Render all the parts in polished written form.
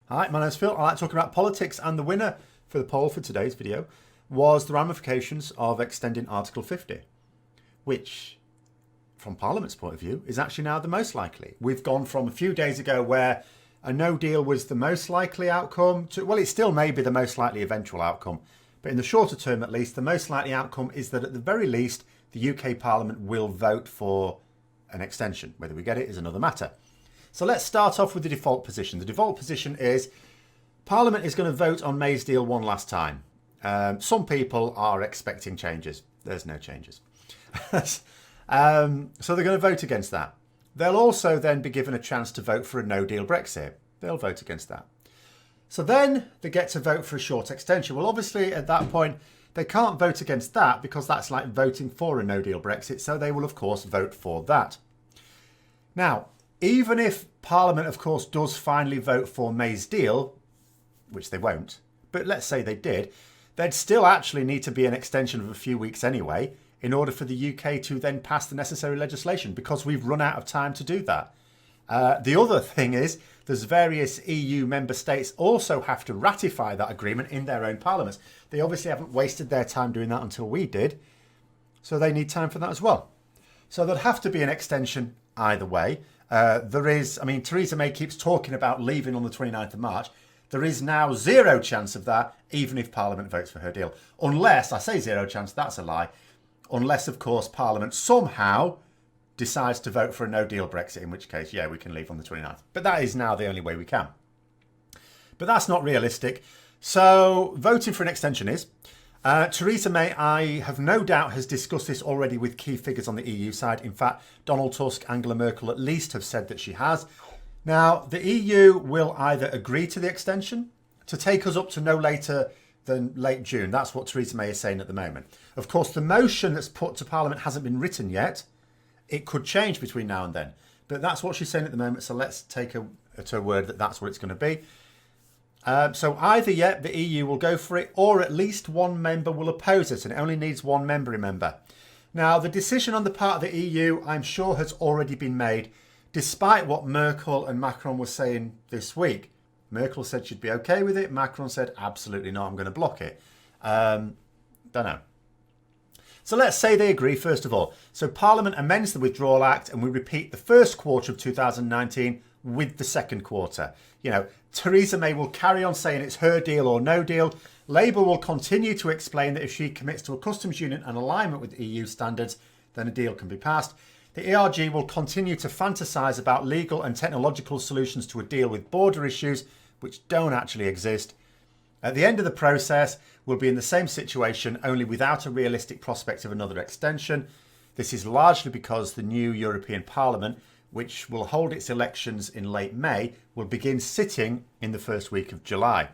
Hi, my name's Phil. I like talking about politics, and the winner for the poll for today's video was the ramifications of extending Article 50, which, from Parliament's point of view, is actually now the most likely. We've gone from a few days ago where a no deal was the most likely outcome to, well, it still may be the most likely eventual outcome, but in the shorter term at least, the most likely outcome is that at the very least, the UK Parliament will vote for an extension. Whether we get it is another matter. So let's start off with the default position. The default position is Parliament is going to vote on May's deal one last time. Some people are expecting changes. There's no changes. So they're going to vote against that. They'll also then be given a chance to vote for a no-deal Brexit. They'll vote against that. So then they get to vote for a short extension. Well, obviously, at that point, they can't vote against that because that's like voting for a no-deal Brexit. So they will, of course, vote for that. Now, even if Parliament, of course, does finally vote for May's deal, which they won't, but let's say they did, there'd still actually need to be an extension of a few weeks anyway in order for the UK to then pass the necessary legislation, because we've run out of time to do that. The other thing is there's various EU member states also have to ratify that agreement in their own parliaments. They obviously haven't wasted their time doing that until we did, so they need time for that as well. So there'd have to be an extension either way. Theresa May keeps talking about leaving on the 29th of March. There is now zero chance of that, even if Parliament votes for her deal. Unless, I say zero chance, that's a lie. Unless, of course, Parliament somehow decides to vote for a no-deal Brexit, in which case, yeah, we can leave on the 29th. But that is now the only way we can. But that's not realistic. So voting for an extension is. Theresa May, I have no doubt, has discussed this already with key figures on the EU side. In fact, Donald Tusk, Angela Merkel at least have said that she has. Now, the EU will either agree to the extension to take us up to no later than late June. That's what Theresa May is saying at the moment. Of course, the motion that's put to Parliament hasn't been written yet. It could change between now and then. But that's what she's saying at the moment. So let's take her at her word that that's what it's going to be. So either yet the EU will go for it, or at least one member will oppose it, and it only needs one member, remember. Now, the decision on the part of the EU, I'm sure, has already been made, despite what Merkel and Macron were saying this week. Merkel said she'd be okay with it. Macron said, absolutely not, I'm going to block it. Don't know. So let's say they agree, first of all. So Parliament amends the Withdrawal Act, and we repeat the first quarter of 2019 with the second quarter. You know, Theresa May will carry on saying it's her deal or no deal. Labour will continue to explain that if she commits to a customs union and alignment with EU standards, then a deal can be passed. The ERG will continue to fantasise about legal and technological solutions to a deal with border issues which don't actually exist. At the end of the process, we'll be in the same situation, only without a realistic prospect of another extension. This is largely because the new European Parliament, which will hold its elections in late May, will begin sitting in the first week of July.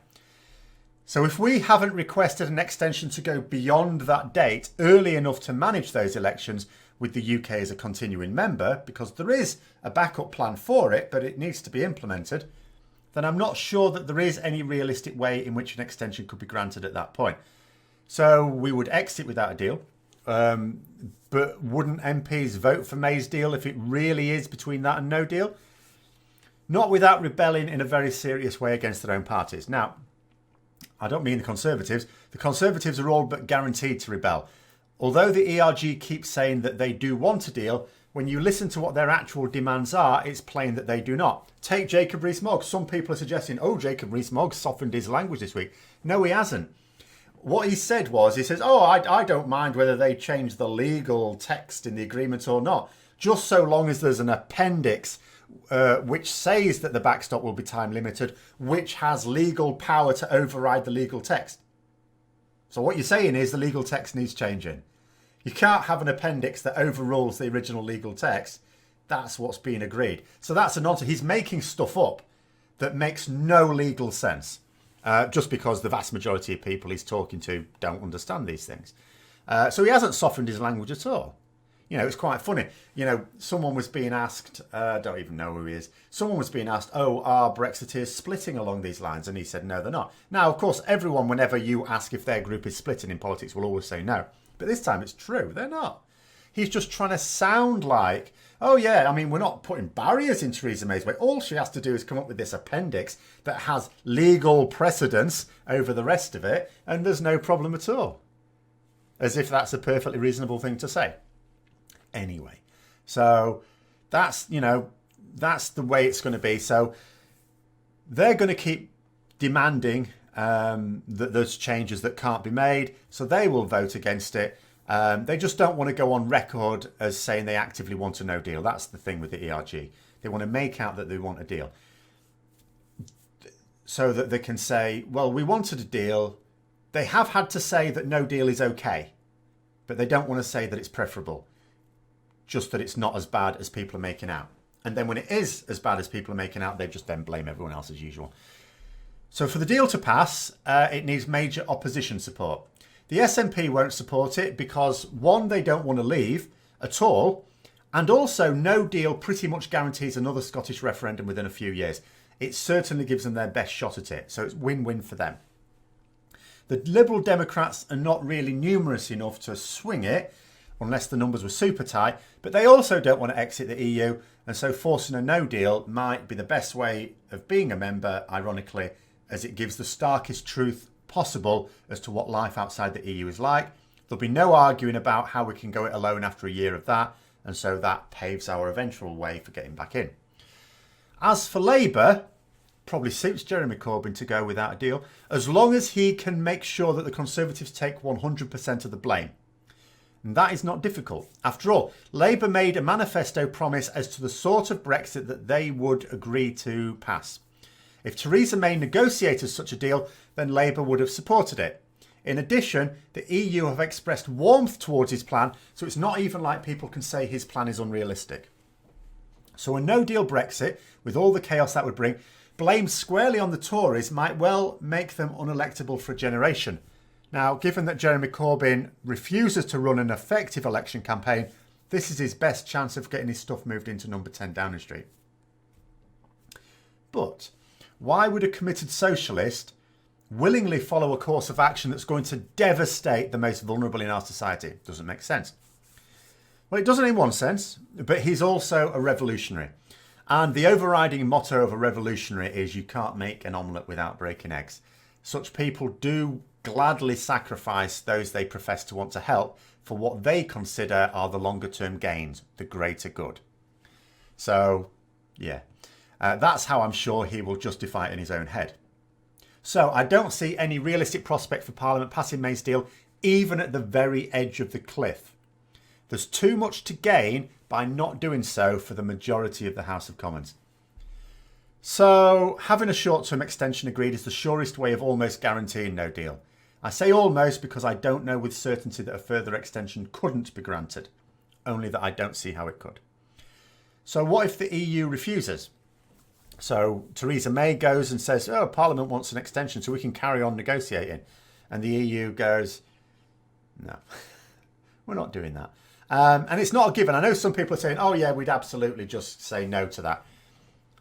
So if we haven't requested an extension to go beyond that date early enough to manage those elections with the UK as a continuing member, because there is a backup plan for it, but it needs to be implemented, then I'm not sure that there is any realistic way in which an extension could be granted at that point. So we would exit without a deal. But wouldn't MPs vote for May's deal if it really is between that and no deal? Not without rebelling in a very serious way against their own parties. Now, I don't mean the Conservatives. The Conservatives are all but guaranteed to rebel. Although the ERG keeps saying that they do want a deal, when you listen to what their actual demands are, it's plain that they do not. Take Jacob Rees-Mogg. Some people are suggesting, oh, Jacob Rees-Mogg softened his language this week. No, he hasn't. What he said was, he says, I don't mind whether they change the legal text in the agreement or not, just so long as there's an appendix which says that the backstop will be time limited, which has legal power to override the legal text. So what you're saying is the legal text needs changing. You can't have an appendix that overrules the original legal text. That's what's being agreed. So that's a nonsense. He's making stuff up that makes no legal sense. Just because the vast majority of people he's talking to don't understand these things. So he hasn't softened his language at all. You know, it's quite funny. You know, someone was being asked, I don't even know who he is. Someone was being asked, are Brexiteers splitting along these lines? And he said, no, they're not. Now, of course, everyone, whenever you ask if their group is splitting in politics, will always say no. But this time it's true. They're not. He's just trying to sound like, oh yeah, I mean, we're not putting barriers in Theresa May's way. All she has to do is come up with this appendix that has legal precedence over the rest of it, and there's no problem at all. As if that's a perfectly reasonable thing to say. Anyway, so that's, that's the way it's going to be. So they're going to keep demanding that there's changes that can't be made. So they will vote against it. They just don't want to go on record as saying they actively want a no deal. That's the thing with the ERG. They want to make out that they want a deal. So that they can say, well, we wanted a deal. They have had to say that no deal is okay. But they don't want to say that it's preferable. Just that it's not as bad as people are making out. And then when it is as bad as people are making out, they just then blame everyone else as usual. So for the deal to pass, it needs major opposition support. The SNP won't support it because, one, they don't want to leave at all. And also, no deal pretty much guarantees another Scottish referendum within a few years. It certainly gives them their best shot at it. So it's win-win for them. The Liberal Democrats are not really numerous enough to swing it, unless the numbers were super tight. But they also don't want to exit the EU. And so forcing a no deal might be the best way of being a member, ironically, as it gives the starkest truth possible as to what life outside the EU is like. There'll be no arguing about how we can go it alone after a year of that. And so that paves our eventual way for getting back in. As for Labour, probably suits Jeremy Corbyn to go without a deal, as long as he can make sure that the Conservatives take 100% of the blame. And that is not difficult. After all, Labour made a manifesto promise as to the sort of Brexit that they would agree to pass. If Theresa May negotiated such a deal, then Labour would have supported it. In addition, the EU have expressed warmth towards his plan, so it's not even like people can say his plan is unrealistic. So a no-deal Brexit, with all the chaos that would bring, blamed squarely on the Tories, might well make them unelectable for a generation. Now, given that Jeremy Corbyn refuses to run an effective election campaign, this is his best chance of getting his stuff moved into number 10 Downing Street. But why would a committed socialist willingly follow a course of action that's going to devastate the most vulnerable in our society? Doesn't make sense. Well, it doesn't in one sense, but he's also a revolutionary. And the overriding motto of a revolutionary is you can't make an omelette without breaking eggs. Such people do gladly sacrifice those they profess to want to help for what they consider are the longer term gains, the greater good. So, yeah, that's how I'm sure he will justify it in his own head. So I don't see any realistic prospect for Parliament passing May's deal, even at the very edge of the cliff. There's too much to gain by not doing so for the majority of the House of Commons. So having a short-term extension agreed is the surest way of almost guaranteeing no deal. I say almost because I don't know with certainty that a further extension couldn't be granted, only that I don't see how it could. So what if the EU refuses? So Theresa May goes and says, oh, Parliament wants an extension so we can carry on negotiating. And the EU goes, no, we're not doing that. And it's not a given. I know some people are saying, oh, yeah, we'd absolutely just say no to that.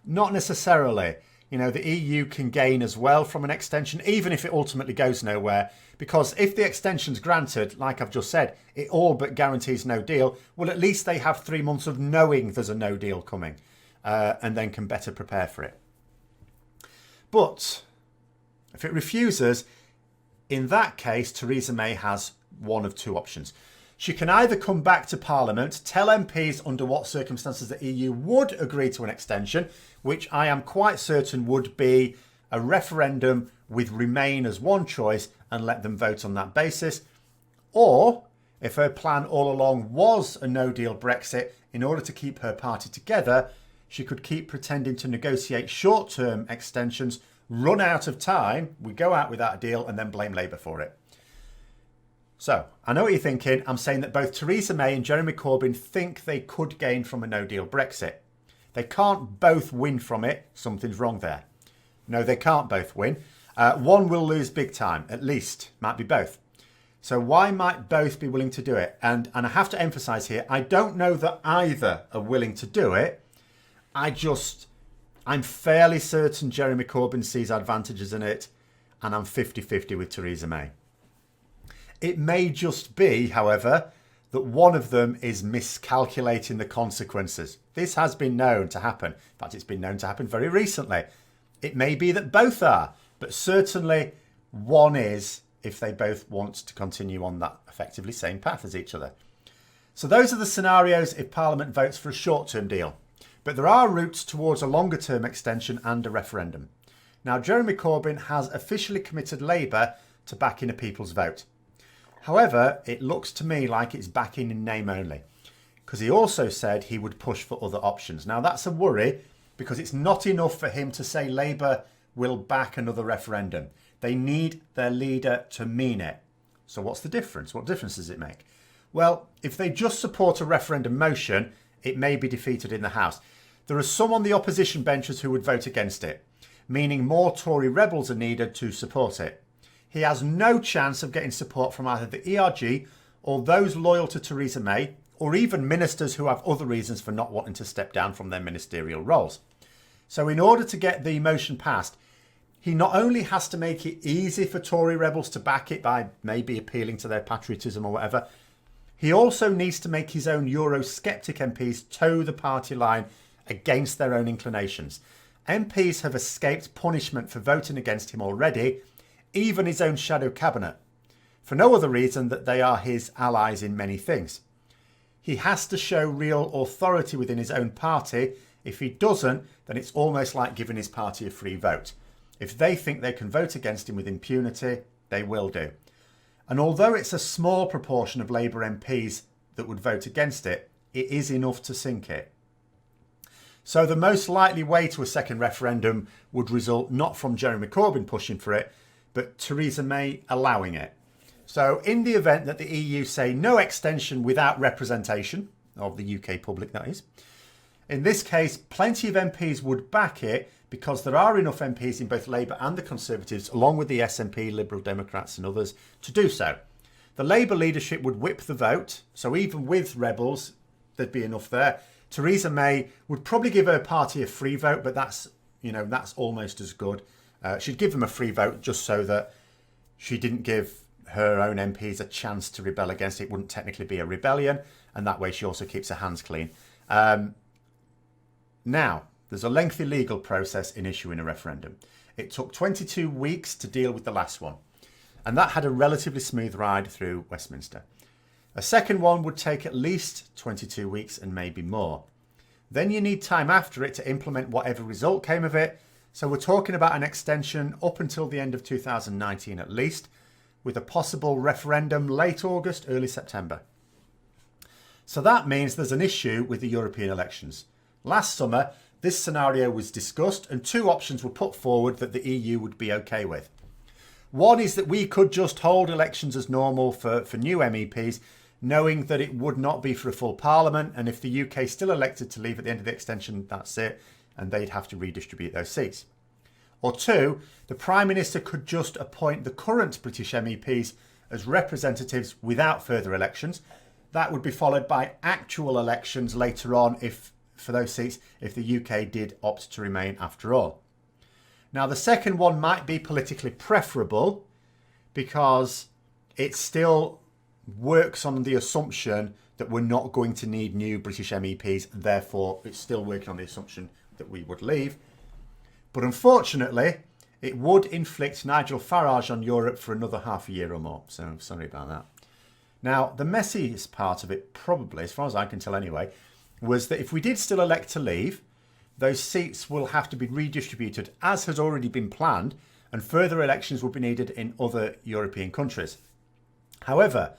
Not necessarily. You know, the EU can gain as well from an extension, even if it ultimately goes nowhere. Because if the extension's granted, like I've just said, it all but guarantees no deal. Well, at least they have 3 months of knowing there's a no deal coming and then can better prepare for it. But if it refuses, in that case, Theresa May has one of two options. She can either come back to Parliament, tell MPs under what circumstances the EU would agree to an extension, which I am quite certain would be a referendum with Remain as one choice, and let them vote on that basis. Or, if her plan all along was a no-deal Brexit, in order to keep her party together, she could keep pretending to negotiate short-term extensions, run out of time, we go out without a deal, and then blame Labour for it. So, I know what you're thinking. I'm saying that both Theresa May and Jeremy Corbyn think they could gain from a no-deal Brexit. They can't both win from it. Something's wrong there. No, they can't both win. One will lose big time, at least. Might be both. So why might both be willing to do it? And I have to emphasise here, I don't know that either are willing to do it. I'm fairly certain Jeremy Corbyn sees advantages in it, and I'm 50-50 with Theresa May. It may just be, however, that one of them is miscalculating the consequences. This has been known to happen. In fact, it's been known to happen very recently. It may be that both are, but certainly one is if they both want to continue on that effectively same path as each other. So those are the scenarios if Parliament votes for a short-term deal. But there are routes towards a longer-term extension and a referendum. Now, Jeremy Corbyn has officially committed Labour to backing a people's vote. However, it looks to me like it's backing in name only, because he also said he would push for other options. Now, that's a worry, because it's not enough for him to say Labour will back another referendum. They need their leader to mean it. So what's the difference? What difference does it make? Well, if they just support a referendum motion, it may be defeated in the House. There are some on the opposition benches who would vote against it, meaning more Tory rebels are needed to support it. He has no chance of getting support from either the ERG or those loyal to Theresa May, or even ministers who have other reasons for not wanting to step down from their ministerial roles. So in order to get the motion passed, he not only has to make it easy for Tory rebels to back it by maybe appealing to their patriotism or whatever, he also needs to make his own Eurosceptic MPs toe the party line against their own inclinations. MPs have escaped punishment for voting against him already, even his own shadow cabinet, for no other reason that they are his allies in many things. He has to show real authority within his own party. If he doesn't, then it's almost like giving his party a free vote. If they think they can vote against him with impunity, they will do. And although it's a small proportion of Labour MPs that would vote against it, it is enough to sink it. So the most likely way to a second referendum would result not from Jeremy Corbyn pushing for it, but Theresa May allowing it. So in the event that the EU say no extension without representation of the UK public, that is, in this case, plenty of MPs would back it because there are enough MPs in both Labour and the Conservatives, along with the SNP, Liberal Democrats and others, to do so. The Labour leadership would whip the vote, so even with rebels, there'd be enough there. Theresa May would probably give her party a free vote, but that's almost as good. She'd give them a free vote just so that she didn't give her own MPs a chance to rebel against it. It wouldn't technically be a rebellion, and that way she also keeps her hands clean. Now, there's a lengthy legal process in issuing a referendum. It took 22 weeks to deal with the last one, and that had a relatively smooth ride through Westminster. A second one would take at least 22 weeks and maybe more. Then you need time after it to implement whatever result came of it. So we're talking about an extension up until the end of 2019 at least, with a possible referendum late August, early September. So that means there's an issue with the European elections. Last summer, this scenario was discussed and two options were put forward that the EU would be okay with. One is that we could just hold elections as normal for new MEPs, knowing that it would not be for a full parliament, and if the UK still elected to leave at the end of the extension, that's it, and they'd have to redistribute those seats. Or two, the Prime Minister could just appoint the current British MEPs as representatives without further elections. That would be followed by actual elections later on for those seats if the UK did opt to remain after all. Now, the second one might be politically preferable because it still works on the assumption that we're not going to need new British MEPs. Therefore, it's still working on the assumption that we would leave. But unfortunately, it would inflict Nigel Farage on Europe for another half a year or more. So I'm sorry about that. Now, the messiest part of it, probably, as far as I can tell anyway, was that if we did still elect to leave, those seats will have to be redistributed as has already been planned, and further elections will be needed in other European countries. However,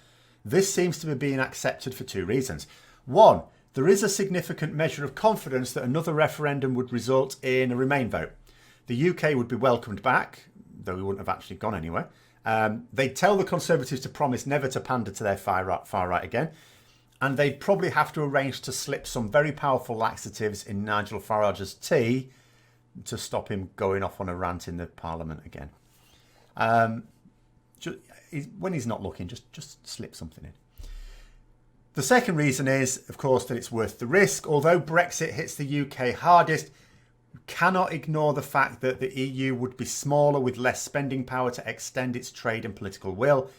this seems to be being accepted for two reasons. One, there is a significant measure of confidence that another referendum would result in a Remain vote. The UK would be welcomed back, though we wouldn't have actually gone anywhere. They'd tell the Conservatives to promise never to pander to their far right again. And they'd probably have to arrange to slip some very powerful laxatives in Nigel Farage's tea to stop him going off on a rant in the Parliament again. When he's not looking, just slip something in. The second reason is, of course, that it's worth the risk. Although Brexit hits the UK hardest, you cannot ignore the fact that the EU would be smaller with less spending power to extend its trade and political will.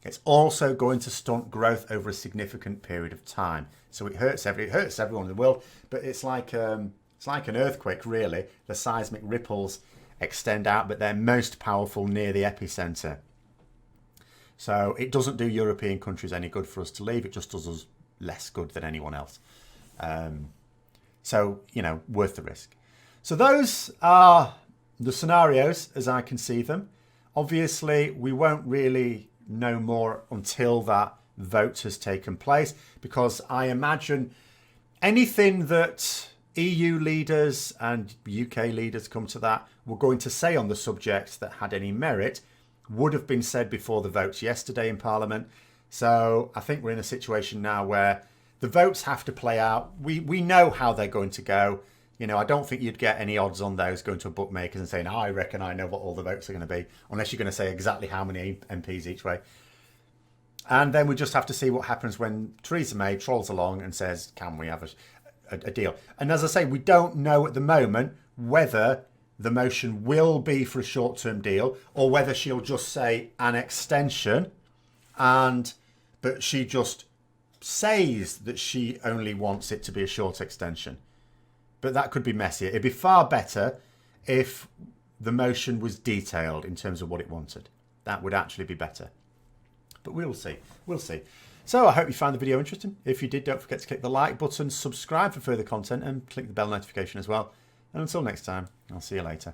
It's also going to stunt growth over a significant period of time. So it hurts everyone in the world, but it's like an earthquake, really. The seismic ripples extend out, but they're most powerful near the epicenter. So it doesn't do European countries any good for us to leave. It just does us less good than anyone else. So, worth the risk. So those are the scenarios as I can see them. Obviously, we won't really know more until that vote has taken place, because I imagine anything that EU leaders and UK leaders, come to that, were going to say on the subject that had any merit would have been said before the votes yesterday in Parliament. So I think we're in a situation now where the votes have to play out. We know how they're going to go. I don't think you'd get any odds on those going to a bookmakers and saying, I reckon I know what all the votes are going to be, unless you're going to say exactly how many MPs each way. And then we just have to see what happens when Theresa May trolls along and says, can we have a deal? And as I say, we don't know at the moment whether the motion will be for a short-term deal or whether she'll just say an extension, but she just says that she only wants it to be a short extension. But that could be messy. It'd be far better if the motion was detailed in terms of what it wanted. That would actually be better. But we'll see. We'll see. So I hope you found the video interesting. If you did, don't forget to click the like button, subscribe for further content, and click the bell notification as well. And until next time, I'll see you later.